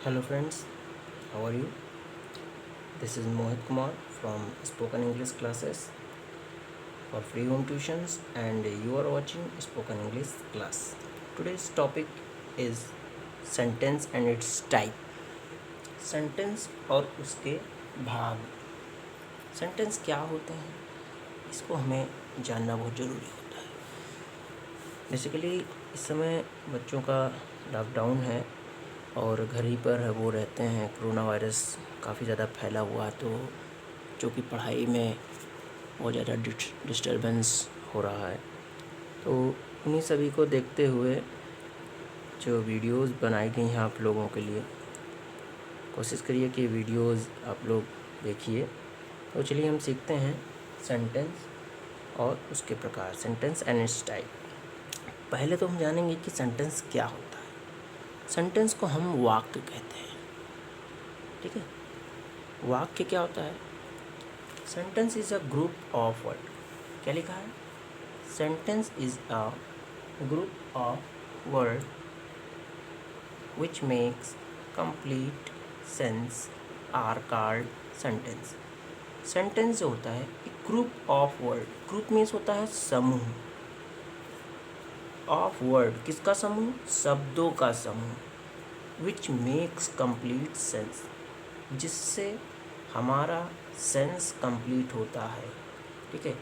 Hello friends, how are you? This is Mohit Kumar from Spoken English Classes for free home tuitions and you are watching Spoken English class. Today's topic is sentence and its type. Sentence और उसके भाग। Sentence क्या होते हैं इसको हमें जानना बहुत ज़रूरी होता है। बेसिकली इस समय बच्चों का लॉकडाउन है और घर ही पर वो रहते हैं। कोरोना वायरस काफ़ी ज़्यादा फैला हुआ है, तो जो कि पढ़ाई में बहुत ज़्यादा डिस्टर्बेंस हो रहा है। तो उन्हीं सभी को देखते हुए जो वीडियोस बनाई गई हैं आप लोगों के लिए, कोशिश करिए कि वीडियोस आप लोग देखिए। तो चलिए हम सीखते हैं सेंटेंस और उसके प्रकार, सेंटेंस एंड इट्स टाइप। पहले तो हम जानेंगे कि सेंटेंस क्या होता है। सेंटेंस को हम वाक्य कहते हैं, ठीक है। वाक्य क्या होता है? Sentence is a group of word. क्या लिखा है? Sentence is a group of word which makes complete sense are called sentence. Sentence जो होता है एक group of word, group means होता है समूह, ऑफ वर्ड किसका समूह? शब्दों का समूह। विच मेक्स कंप्लीट सेंस, जिससे हमारा सेंस कंप्लीट होता है, ठीक है।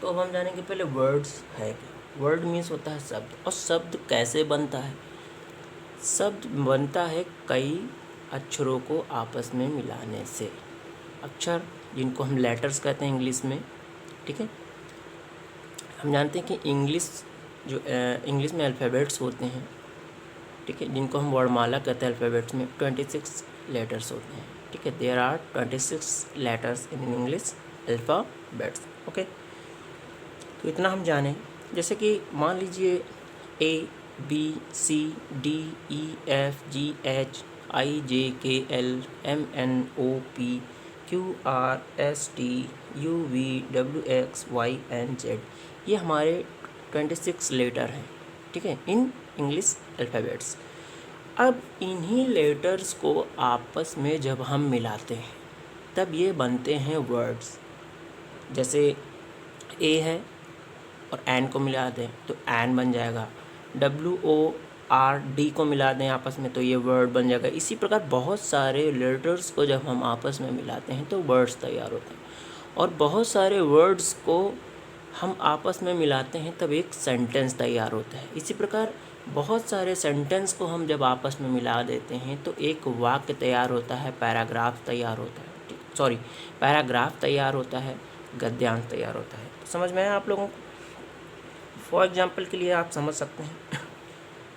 तो अब हम जानेंगे पहले वर्ड्स है क्या। वर्ड मीन्स होता है शब्द। और शब्द कैसे बनता है? शब्द बनता है कई अक्षरों को आपस में मिलाने से। अक्षर जिनको हम लेटर्स कहते हैं इंग्लिश में, ठीक है। हम जानते हैं कि इंग्लिश में अल्फ़ाबेट्स होते हैं, ठीक है, जिनको हम वर्णमाला कहते हैं। अल्फ़ाबेट्स में 26 लेटर्स होते हैं, ठीक है। There are 26 letters in English alphabets, okay. तो इतना हम जाने। जैसे कि मान लीजिए ABCDEFGHIJKLMNOPQRSTUVWXYNZ, ये हमारे 26 लेटर हैं, ठीक है, इन इंग्लिश अल्फ़ाबेट्स। अब इन्हीं लेटर्स को आपस में जब हम मिलाते हैं तब ये बनते हैं वर्ड्स। जैसे ए है और एन को मिला दें तो एन बन जाएगा। WORD को मिला दें आपस में तो ये वर्ड बन जाएगा। इसी प्रकार बहुत सारे लेटर्स को जब हम आपस में मिलाते हैं तो वर्ड्स तैयार होते हैं, और बहुत सारे वर्ड्स को हम आपस में मिलाते हैं तब एक सेंटेंस तैयार होता है। इसी प्रकार बहुत सारे सेंटेंस को हम जब आपस में मिला देते हैं तो एक वाक्य तैयार होता है, पैराग्राफ तैयार होता है, पैराग्राफ तैयार होता है, गद्यांश तैयार होता है। तो समझ में आया आप लोगों को? फॉर एग्जाम्पल के लिए आप समझ सकते हैं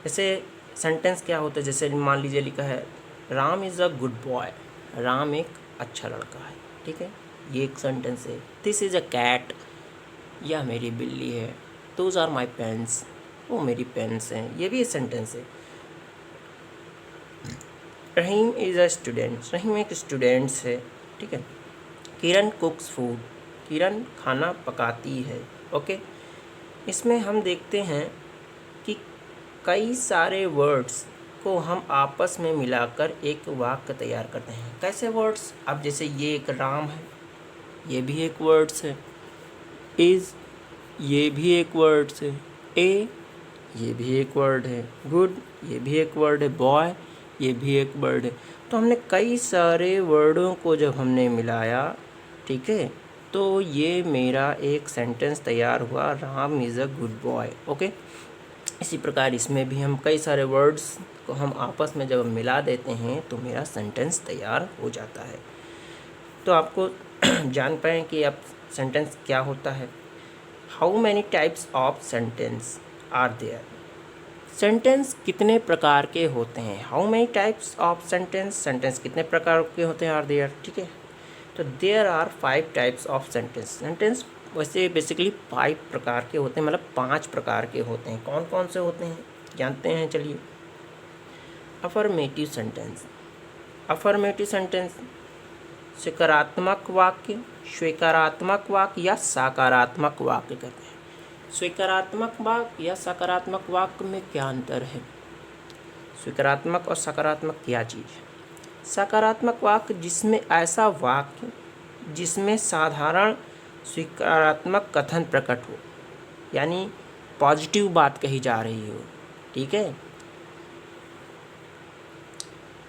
जैसे सेंटेंस क्या होता है। जैसे मान लीजिए लिखा है Ram is a good boy, Ram एक अच्छा लड़का है, ठीक है, ये एक सेंटेंस है। दिस इज़ अ कैट, यह मेरी बिल्ली है। दोज आर माई पेन्स, वो मेरी पेन्स हैं, ये भी एक सेंटेंस है। रहीम इज़ अ स्टूडेंट, रहीम एक स्टूडेंट्स है, ठीक है। किरण कुक्स फूड, किरण खाना पकाती है, ओके। इसमें हम देखते हैं कि कई सारे वर्ड्स को हम आपस में मिलाकर एक वाक्य तैयार करते हैं। कैसे वर्ड्स? अब जैसे ये एक राम है, ये भी एक वर्ड्स है। इज़, ये भी एक वर्ड्स है। ए, ये भी एक वर्ड है। गुड, ये भी एक वर्ड है। बॉय, ये भी एक वर्ड है। तो हमने कई सारे वर्डों को जब हमने मिलाया, ठीक है, तो ये मेरा एक सेंटेंस तैयार हुआ, Ram is a good boy, okay. इसी प्रकार इसमें भी हम कई सारे वर्ड्स को हम आपस में जब मिला देते हैं तो मेरा सेंटेंस तैयार हो जाता है। तो आपको जान पाएँ कि अब सेंटेंस क्या होता है। How many types of sentence are there? Sentence कितने प्रकार के होते हैं? How many types of sentence, sentence कितने प्रकार के होते हैं, आर देयर, ठीक है। तो there are 5 types of sentence. Sentence वैसे बेसिकली 5 प्रकार के होते हैं, मतलब 5 प्रकार के होते हैं। कौन कौन से होते हैं जानते हैं, चलिए। अफर्मेटिव सेंटेंस, अफर्मेटिव सेंटेंस सकारात्मक वाक्य, स्वीकारात्मक वाक्य या सकारात्मक वाक्य कहते हैं। स्वीकारात्मक वाक्य या सकारात्मक वाक्य में क्या अंतर है? स्वीकारात्मक और सकारात्मक क्या चीज़ है? सकारात्मक वाक्य जिसमें ऐसा वाक्य जिसमें साधारण स्वीकारात्मक कथन प्रकट हो, यानी पॉजिटिव बात कही जा रही हो, ठीक है।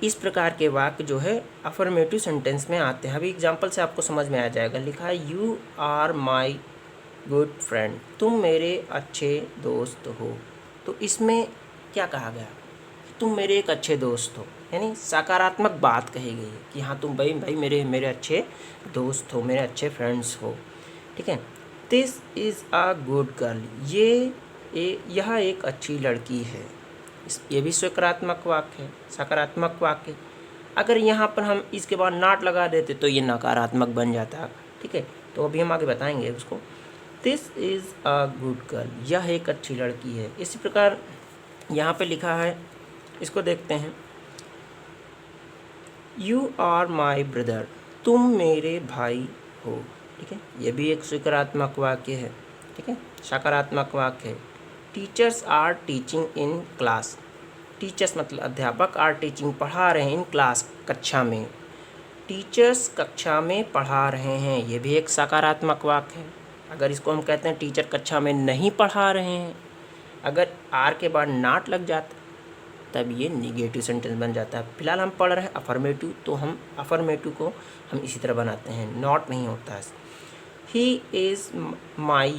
इस प्रकार के वाक्य जो है अफर्मेटिव सेंटेंस में आते हैं। अभी एग्जांपल से आपको समझ में आ जाएगा। लिखा है you are my good friend, तुम मेरे अच्छे दोस्त हो। तो इसमें क्या कहा गया? तुम मेरे एक अच्छे दोस्त हो, यानी सकारात्मक बात कही गई है कि हाँ तुम भाई मेरे अच्छे दोस्त हो, मेरे अच्छे फ्रेंड्स हो, ठीक है। This is a good girl, यह एक अच्छी लड़की है। ये भी सकारात्मक वाक्य है, सकारात्मक वाक्य। अगर यहाँ पर हम इसके बाद नॉट लगा देते तो ये नकारात्मक बन जाता, ठीक है। तो अभी हम आगे बताएंगे उसको। This is a good girl, यह एक अच्छी लड़की है। इसी प्रकार यहाँ पे लिखा है, इसको देखते हैं। यू आर माई ब्रदर, तुम मेरे भाई हो, ठीक है। ये भी एक सकारात्मक वाक्य है, ठीक है, सकारात्मक वाक्य है। Teachers are teaching in class, teachers मतलब अध्यापक, आर टीचिंग पढ़ा रहे हैं, इन क्लास कक्षा में, टीचर्स कक्षा में पढ़ा रहे हैं। ये भी एक सकारात्मक वाक्य है। अगर इसको हम कहते हैं टीचर कक्षा में नहीं पढ़ा रहे हैं, अगर आर के बाद नॉट लग जाता तब ये निगेटिव सेंटेंस बन जाता है। फिलहाल हम पढ़ रहे हैं अफर्मेटिव, तो हम अफर्मेटिव को हम इसी तरह बनाते हैं, नॉट नहीं होता है। He is my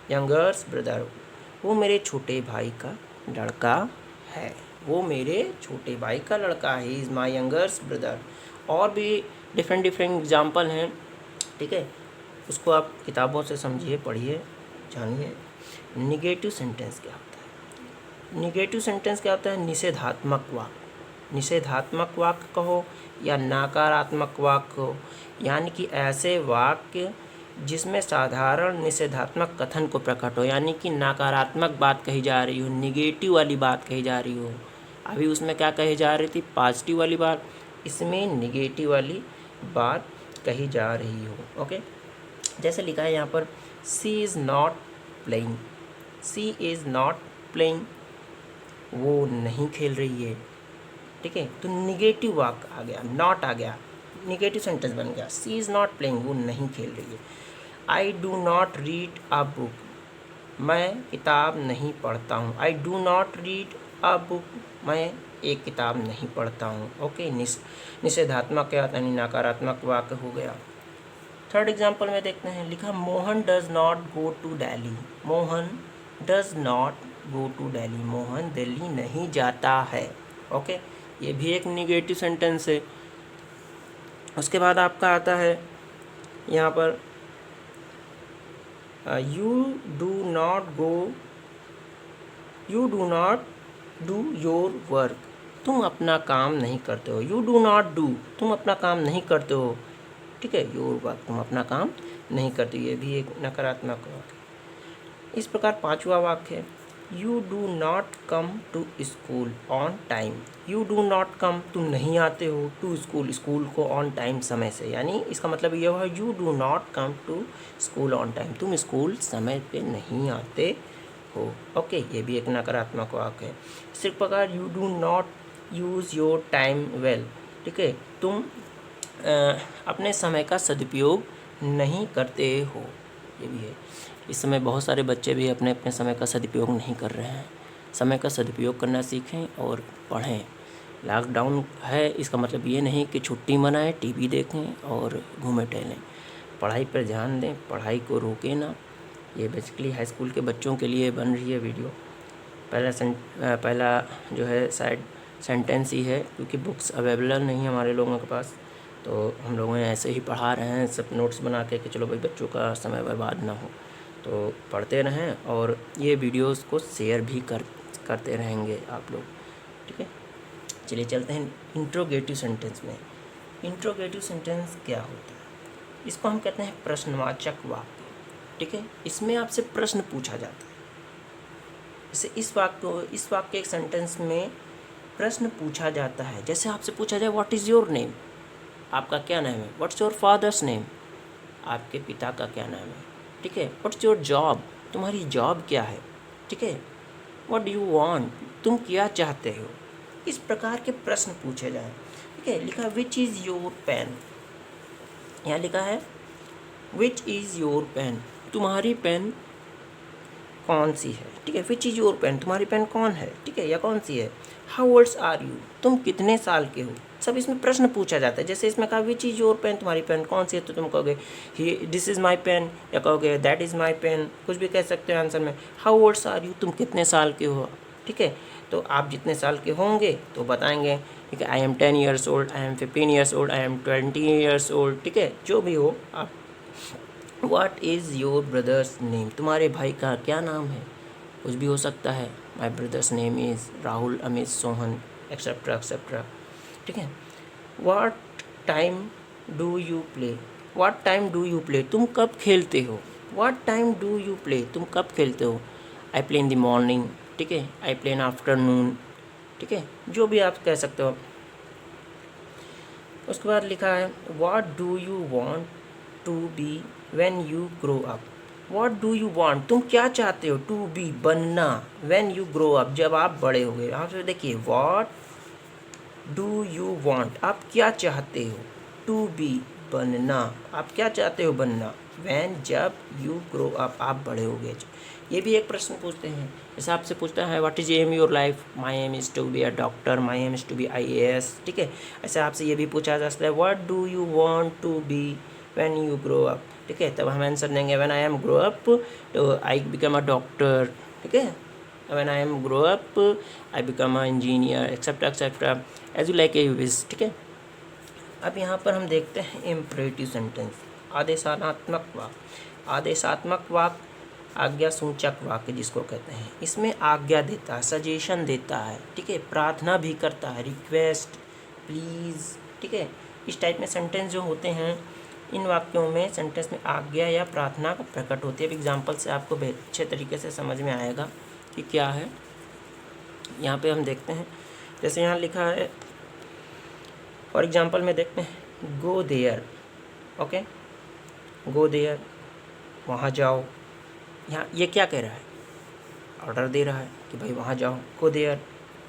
youngers brother, वो मेरे छोटे भाई का लड़का है, वो मेरे छोटे भाई का लड़का है। He is my youngers brother. और भी डिफरेंट एग्जाम्पल हैं, ठीक है, उसको आप किताबों से समझिए, पढ़िए, जानिए। निगेटिव सेंटेंस क्या होता है? निगेटिव सेंटेंस क्या होता है? निषेधात्मक वाक्य, निषेधात्मक वाक्य कहो या नकारात्मक वाक्य हो, यानी कि ऐसे वाक्य जिसमें साधारण निषेधात्मक कथन को प्रकट हो, यानी कि नकारात्मक बात कही जा रही हो, निगेटिव वाली बात कही जा रही हो। अभी उसमें क्या कही जा रही थी? पॉजिटिव वाली बात, इसमें निगेटिव वाली बात कही जा रही हो, ओके। जैसे लिखा है यहाँ पर, she is not playing, she is not playing, वो नहीं खेल रही है, ठीक है। तो निगेटिव वाक्य आ गया, नॉट आ गया, निगेटिव सेंटेंस बन गया। सी इज़ नॉट प्लेइंग, वो नहीं खेल रही है। I do not read a book, मैं किताब नहीं पढ़ता हूँ। I do not read a book, मैं एक किताब नहीं पढ़ता हूँ, ओके। निषेधात्मक क्या होता है? नकारात्मक वाक्य हो गया। थर्ड एग्जाम्पल में देखते हैं। लिखा, Mohan does not go to Delhi, Mohan does not go to Delhi, Mohan Delhi नहीं जाता है, ओके। ये भी एक निगेटिव सेंटेंस है। उसके बाद आपका आता है यहाँ पर, you do not do your work, तुम अपना काम नहीं करते हो। यू डू नॉट डू, तुम अपना काम नहीं करते हो, ठीक है। योर वर्क, तुम अपना काम नहीं करते, ये भी एक नकारात्मक वाक्य है। इस प्रकार पांचवा वाक्य है, you do not come to school on time, you do not come, तुम नहीं आते हो, टू स्कूल, स्कूल को ऑन टाइम, समय से, यानी इसका मतलब ये हुआ you do not come to school on time, तुम स्कूल समय पे नहीं आते हो, ओके। ये भी एक नकारात्मक वाक्य है। इसी प्रकार you do not use your time well, ठीक है, तुम अपने समय का सदुपयोग नहीं करते हो, ये भी है। इस समय बहुत सारे बच्चे भी अपने अपने समय का सदुपयोग नहीं कर रहे हैं। समय का सदुपयोग करना सीखें और पढ़ें। लॉकडाउन है, इसका मतलब ये नहीं कि छुट्टी मनाएं, टीवी देखें और घूमें टहलें। पढ़ाई पर ध्यान दें, पढ़ाई को रोकें ना। ये बेसिकली हाई स्कूल के बच्चों के लिए बन रही है वीडियो। पहला जो है शायद सेंटेंस ही है, क्योंकि बुक्स अवेलेबल नहीं है हमारे लोगों के पास, तो हम लोगों ने ऐसे ही पढ़ा रहे हैं, सब नोट्स बना के कि चलो भाई बच्चों का समय बर्बाद ना हो। तो पढ़ते रहें और ये वीडियोस को शेयर भी करते रहेंगे आप लोग, ठीक है। चलिए चलते हैं इंट्रोगेटिव सेंटेंस में। इंट्रोगेटिव सेंटेंस क्या होता है? इसको हम कहते हैं प्रश्नवाचक वाक्य, ठीक है। इसमें आपसे प्रश्न पूछा जाता है। जैसे इस वाक्य एक सेंटेंस में प्रश्न पूछा जाता है। जैसे आपसे पूछा जाए व्हाट इज़ योर नेम, आपका क्या नाम है। व्हाट्स योर फादर्स नेम, आपके पिता का क्या नाम है, ठीक है। व्हाट्स योर जॉब, तुम्हारी जॉब क्या है, ठीक है। व्हाट डू यू वांट, तुम क्या चाहते हो, इस प्रकार के प्रश्न पूछे जाएं। ठीक है, लिखा विच इज़ योर पेन, यहाँ लिखा है विच इज़ योर पेन, तुम्हारी पेन कौन सी है। ठीक है, विच इज़ योर पेन, तुम्हारी पेन कौन है, ठीक है, या कौन सी है। हाउ ओल्ड्स आर यू, तुम कितने साल के हो। सब इसमें प्रश्न पूछा जाता है। जैसे इसमें कहा विच इज़ योर पेन, तुम्हारी पेन कौन सी है, तो तुम कहोगे ही दिस इज़ माई पेन, या कहोगे दैट इज़ माई पेन, कुछ भी कह सकते हो आंसर में। हाउ ओल्ड्स आर यू, तुम कितने साल के हो। ठीक है, तो आप जितने साल के होंगे तो बताएंगे। ठीक है, I am 10 years old, I am 15 years old, I am 20 years old. ठीक है, जो भी हो आप। What is your brother's name, तुम्हारे भाई का क्या नाम है, कुछ भी हो सकता है। My brother's name is Rahul, Amit, Sohan, etcetera etcetera. ठीक है, what time do you play, what time do you play, तुम कब खेलते हो। What time do you play, तुम कब खेलते हो। I play in the morning. ठीक है, आई प्ले इन आफ्टरनून। ठीक है, जो भी आप कह सकते हो। उसके बाद लिखा है what do you want to be when you grow up. What do you want, तुम क्या चाहते हो, टू बी, बनना, व्हेन यू ग्रो अप, जब आप बड़े हो गए। आप देखिए व्हाट डू यू वांट, आप क्या चाहते हो, टू बी, बनना, आप क्या चाहते हो बनना, व्हेन, जब, यू ग्रो अप, आप बड़े हो गए। ये भी एक प्रश्न पूछते हैं। जैसे आपसे पूछता है what is aim your life, my aim is to be a doctor, my aim is to be IAS। ठीक है, ऐसे आपसे ये भी पूछा जा सकता है what do you want to be when you grow up. ठीक है, तब हम आंसर देंगे when I am grow up तो आई बिकम अ डॉक्टर। ठीक है, when I am grow up I become a engineer, etcetera etcetera, as you like a wish. ठीक है, अब यहाँ पर हम देखते हैं इम्परेटिव सेंटेंस, आदेशात्मक वाक्य। आदेशात्मक वाक्य आज्ञा सूचक वाक्य जिसको कहते हैं। इसमें आज्ञा देता है, सजेशन देता है। ठीक है, प्रार्थना भी करता है, रिक्वेस्ट, प्लीज़। ठीक है, इस टाइप में सेंटेंस जो होते हैं, इन वाक्यों में सेंटेंस में आज्ञा या प्रार्थना का प्रकट होती है। अब एग्जाम्पल से आपको अच्छे तरीके से समझ में आएगा कि क्या है। यहाँ पे हम देखते हैं, जैसे यहाँ लिखा है फॉर एग्जाम्पल में देखते हैं go there. Okay, go there, वहाँ जाओ। यहाँ ये क्या कह रहा है, ऑर्डर दे रहा है कि भाई वहाँ जाओ। गो देयर,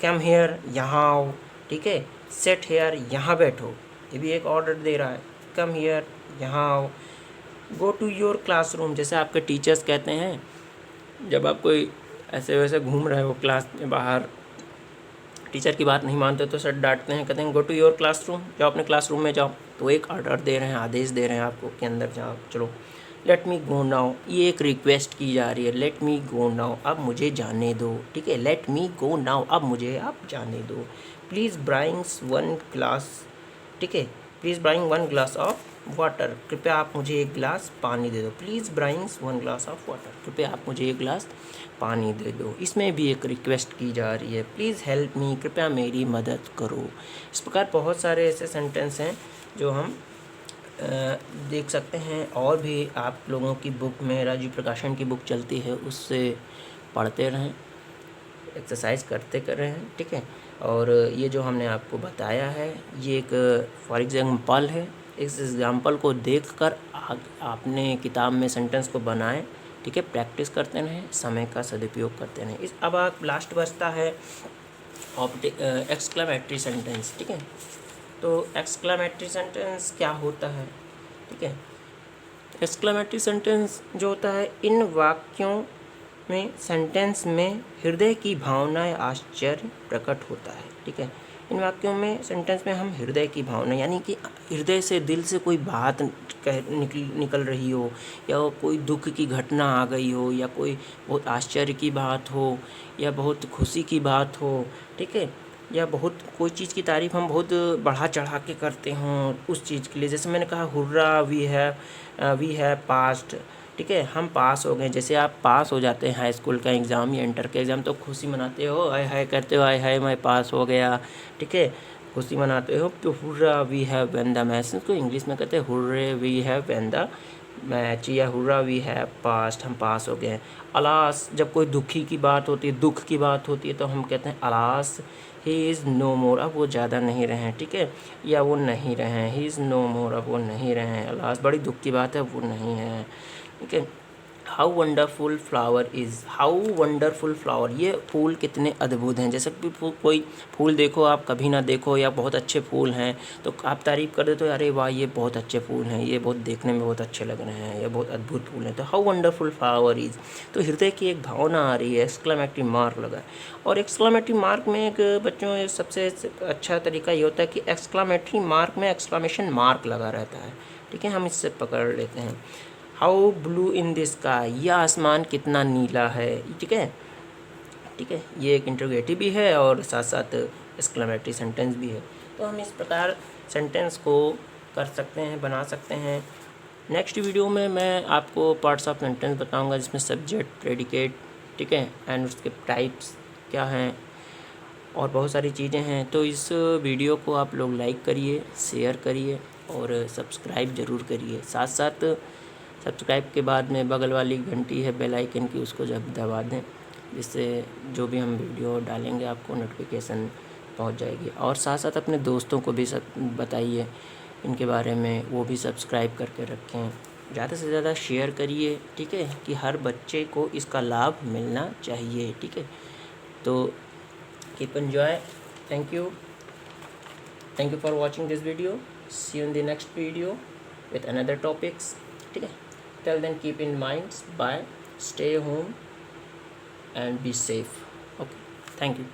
कम हेयर, यहाँ आओ। ठीक है, सेट हेयर, यहाँ बैठो, ये भी एक ऑर्डर दे रहा है। कम हेयर, यहाँ आओ। गो टू योर क्लासरूम, जैसे आपके टीचर्स कहते हैं जब आप कोई ऐसे वैसे घूम रहे हो क्लास में बाहर, टीचर की बात नहीं मानते तो सर डांटते हैं, कहते हैं गो टू योर क्लासरूम, जाओ अपने क्लासरूम में जाओ। तो एक ऑर्डर दे रहे हैं, आदेश दे रहे हैं आपको कि अंदर जाओ, चलो। लेट मी गो नाउ, ये एक रिक्वेस्ट की जा रही है। लेट मी गो नाउ, अब मुझे जाने दो। ठीक है, लेट मी गो नाउ, अब मुझे आप जाने दो। Please brings 1 glass. ठीक है, please bring 1 glass of water, कृपया आप मुझे 1 गिलास पानी दे दो। Please brings 1 glass of water, कृपया आप मुझे 1 गिलास पानी दे दो। इसमें भी एक रिक्वेस्ट की जा रही है, प्लीज़ हेल्प मी, कृपया मेरी मदद करो। इस प्रकार बहुत सारे ऐसे सेंटेंस हैं जो हम देख सकते हैं। और भी आप लोगों की बुक में, राजीव प्रकाशन की बुक चलती है, उससे पढ़ते रहें, एक्सरसाइज करते कर रहे हैं। ठीक है, और ये जो हमने आपको बताया है ये एक फॉर एग्जाम्पल है। इस एग्जाम्पल को देखकर आपने किताब में सेंटेंस को बनाएं। ठीक है, प्रैक्टिस करते रहें, समय का सदुपयोग करते रहें। इस अब आप लास्ट बचता है एक्सक्लेमेटरी सेंटेंस। ठीक है, तो एक्सक्लेमेटरी सेंटेंस क्या होता है। ठीक है, एक्सक्लेमेटरी सेंटेंस जो होता है, इन वाक्यों में सेंटेंस में हृदय की भावना या आश्चर्य प्रकट होता है। ठीक है, इन वाक्यों में सेंटेंस में हम हृदय की भावना, यानी कि हृदय से, दिल से कोई बात निकल रही हो, या कोई दुख की घटना आ गई हो, या कोई बहुत आश्चर्य की बात हो, या बहुत खुशी की बात हो। ठीक है, या बहुत कोई चीज़ की तारीफ़ हम बहुत बढ़ा चढ़ा के करते हों उस चीज़ के लिए। जैसे मैंने कहा हुर्रा, वी हैव पास्ड। ठीक है, हम पास हो गए। जैसे आप पास हो जाते हैं हाई स्कूल का एग्ज़ाम या इंटर का एग्ज़ाम, तो खुशी मनाते हो, आय हाय करते हो, आय हाय मैं पास हो गया। ठीक है, खुशी मनाते हो। तो hurrah we have won the match, इसको इंग्लिश में कहते हैं hurray we have won the match, या हुर्रा वी हैव पास्ट, हम पास हो गए। अलास, जब कोई दुखी की बात होती है, दुख की बात होती है, तो हम कहते हैं अलास ही इज़ नो मोर, अब वो ज़्यादा नहीं रहे हैं। ठीक है, या वो नहीं रहे हैं, ही इज़ नो मोर, अब वो नहीं रहे हैं। अलास, बड़ी दुख की बात है, वो नहीं है। ठीक है, how wonderful flower is, how wonderful flower, ये फूल कितने अद्भुत हैं। जैसे कि कोई फूल देखो आप कभी ना देखो, या बहुत अच्छे फूल हैं तो आप तारीफ़ कर देते हो, अरे वाह ये बहुत अच्छे फूल हैं, ये बहुत देखने में बहुत अच्छे लग रहे हैं, ये बहुत अद्भुत फूल हैं। तो हाउ वंडरफुल फ्लावर इज़, तो हृदय की एक भावना आ रही है, एक्सक्लेमेटरी मार्क लगा है। और एक्सक्लेमेटरी मार्क में एक बच्चों सबसे अच्छा तरीका ये होता है कि एक्सक्लेमेटरी मार्क में एक्सक्लेमेशन मार्क लगा रहता है, ठीक है, हम इससे पकड़ लेते हैं। How blue in the sky, यह आसमान कितना नीला है, ठीक है, ठीक है, ये एक इंटरोगेटिव भी है और साथ साथ एक्सक्लेमेटरी सेंटेंस भी है। तो हम इस प्रकार सेंटेंस को कर सकते हैं, बना सकते हैं। नेक्स्ट वीडियो में मैं आपको पार्ट्स ऑफ सेंटेंस बताऊंगा, जिसमें सब्जेक्ट, प्रेडिकेट, ठीक है, एंड उसके टाइप्स क्या हैं और बहुत सारी चीज़ें हैं। तो इस वीडियो को आप लोग लाइक करिए, शेयर करिए और सब्सक्राइब ज़रूर करिए। साथ साथ सब्सक्राइब के बाद में बगल वाली घंटी है बेल आइकन की, उसको जब दबा दें, जिससे जो भी हम वीडियो डालेंगे आपको नोटिफिकेशन पहुंच जाएगी। और साथ साथ अपने दोस्तों को भी बताइए इनके बारे में, वो भी सब्सक्राइब करके रखें। ज़्यादा से ज़्यादा शेयर करिए, ठीक है, कि हर बच्चे को इसका लाभ मिलना चाहिए, ठीक है। तो keep enjoy, thank you for watching this video, see you in the next video with another topics, ठीक है। till then keep in mind, bye, stay home and be safe, okay, thank you।